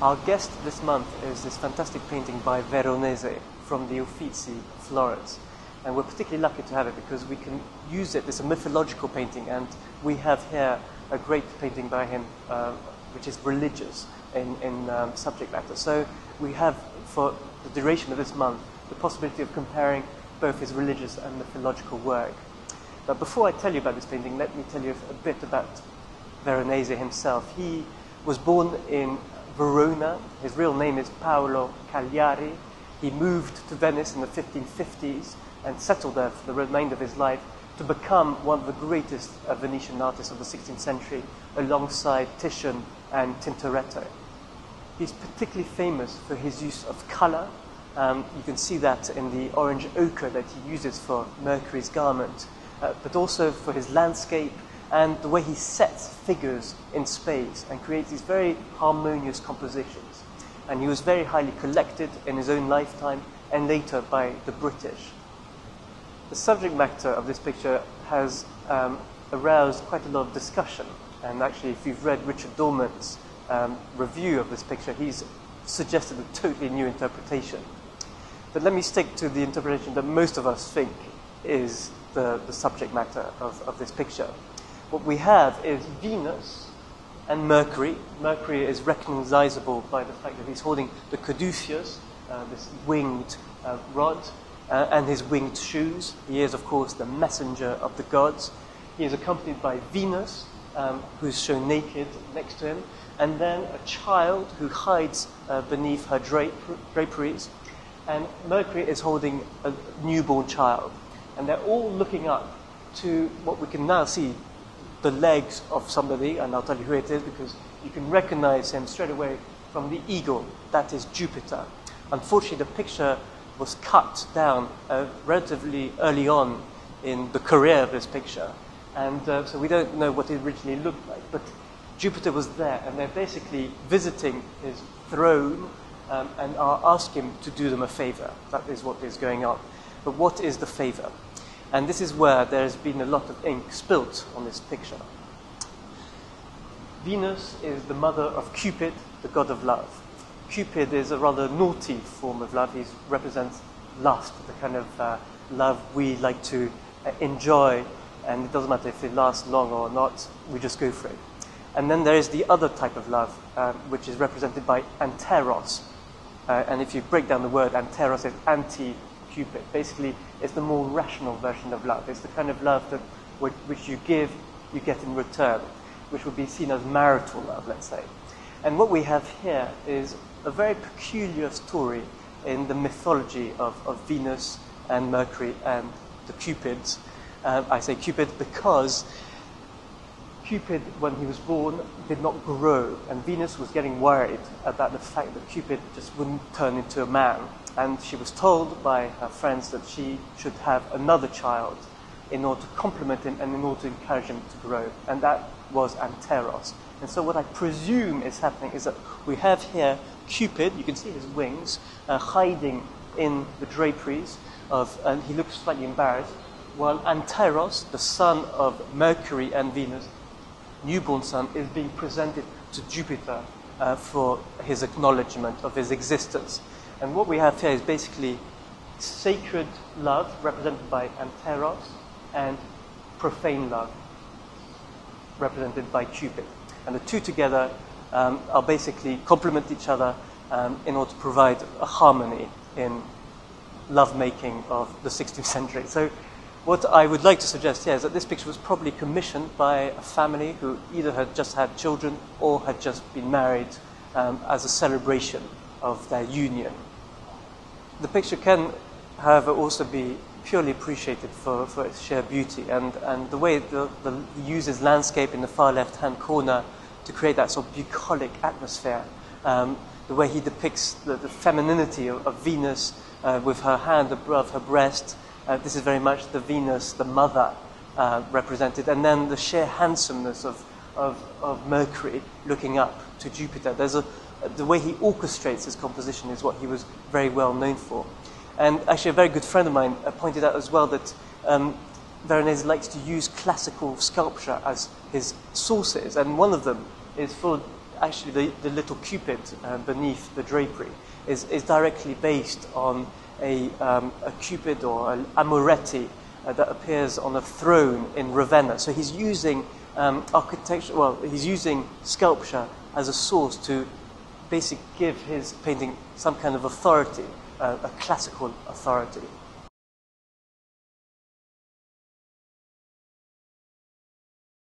Our guest this month is this fantastic painting by Veronese from the Uffizi, Florence. And we're particularly lucky to have it because we can use it. It's a mythological painting, and we have here a great painting by him, which is religious in subject matter. So we have, for the duration of this month, the possibility of comparing both his religious and mythological work. But before I tell you about this painting, let me tell you a bit about Veronese himself. He was born in Verona. His real name is Paolo Cagliari. He moved to Venice in the 1550s and settled there for the remainder of his life to become one of the greatest Venetian artists of the 16th century, alongside Titian and Tintoretto. He's particularly famous for his use of colour. You can see that in the orange ochre that he uses for Mercury's garment, but also for his landscape and the way he sets figures in space and creates these very harmonious compositions. And he was very highly collected in his own lifetime and later by the British. The subject matter of this picture has aroused quite a lot of discussion. And actually, if you've read Richard Dorman's review of this picture, he's suggested a totally new interpretation. But let me stick to the interpretation that most of us think is the subject matter of this picture. What we have is Venus and Mercury. Mercury is recognizable by the fact that he's holding the caduceus, this winged rod, and his winged shoes. He is, of course, the messenger of the gods. He is accompanied by Venus, who's shown naked next to him, and then a child who hides beneath her draperies. And Mercury is holding a newborn child. And they're all looking up to what we can now see, the legs of somebody, and I'll tell you who it is because you can recognize him straight away from the eagle. That is Jupiter. Unfortunately, the picture was cut down relatively early on in the career of this picture, and so we don't know what it originally looked like, but Jupiter was there, and they're basically visiting his throne and are asking him to do them a favor. That is what is going on. But what is the favor? And this is where there's been a lot of ink spilt on this picture. Venus is the mother of Cupid, the god of love. Cupid is a rather naughty form of love. He represents lust, the kind of love we like to enjoy, and it doesn't matter if it lasts long or not, we just go for it. And then there is the other type of love, which is represented by Anteros. And if you break down the word, Anteros is anti-Cupid. Basically, it's the more rational version of love. It's the kind of love that which you give, you get in return, which would be seen as marital love, let's say. And what we have here is a very peculiar story in the mythology of Venus and Mercury and the Cupids. I say Cupid because Cupid, when he was born, did not grow, and Venus was getting worried about the fact that Cupid just wouldn't turn into a man. And she was told by her friends that she should have another child in order to complement him and in order to encourage him to grow. And that was Anteros. And so what I presume is happening is that we have here Cupid, you can see his wings, hiding in the draperies, and he looks slightly embarrassed, while Anteros, the son of Mercury and Venus, newborn son, is being presented to Jupiter for his acknowledgement of his existence. And what we have here is basically sacred love, represented by Anteros, and profane love, represented by Cupid. And the two together are basically complement each other in order to provide a harmony in lovemaking of the 16th century. So what I would like to suggest here is that this picture was probably commissioned by a family who either had just had children or had just been married as a celebration of their union. The picture can, however, also be purely appreciated for its sheer beauty, and the way he uses landscape in the far left-hand corner to create that sort of bucolic atmosphere. The way he depicts the femininity of Venus with her hand above her breast. This is very much the Venus, the mother, represented, and then the sheer handsomeness of Mercury looking up to Jupiter. The way he orchestrates his composition is what he was very well known for. And actually, a very good friend of mine pointed out as well that Veronese likes to use classical sculpture as his sources, and one of them is for actually the little Cupid beneath the drapery is directly based on a Cupid or an Amoretti that appears on a throne in Ravenna. So he's using architecture, well, he's using sculpture as a source to basically give his painting some kind of authority, a classical authority.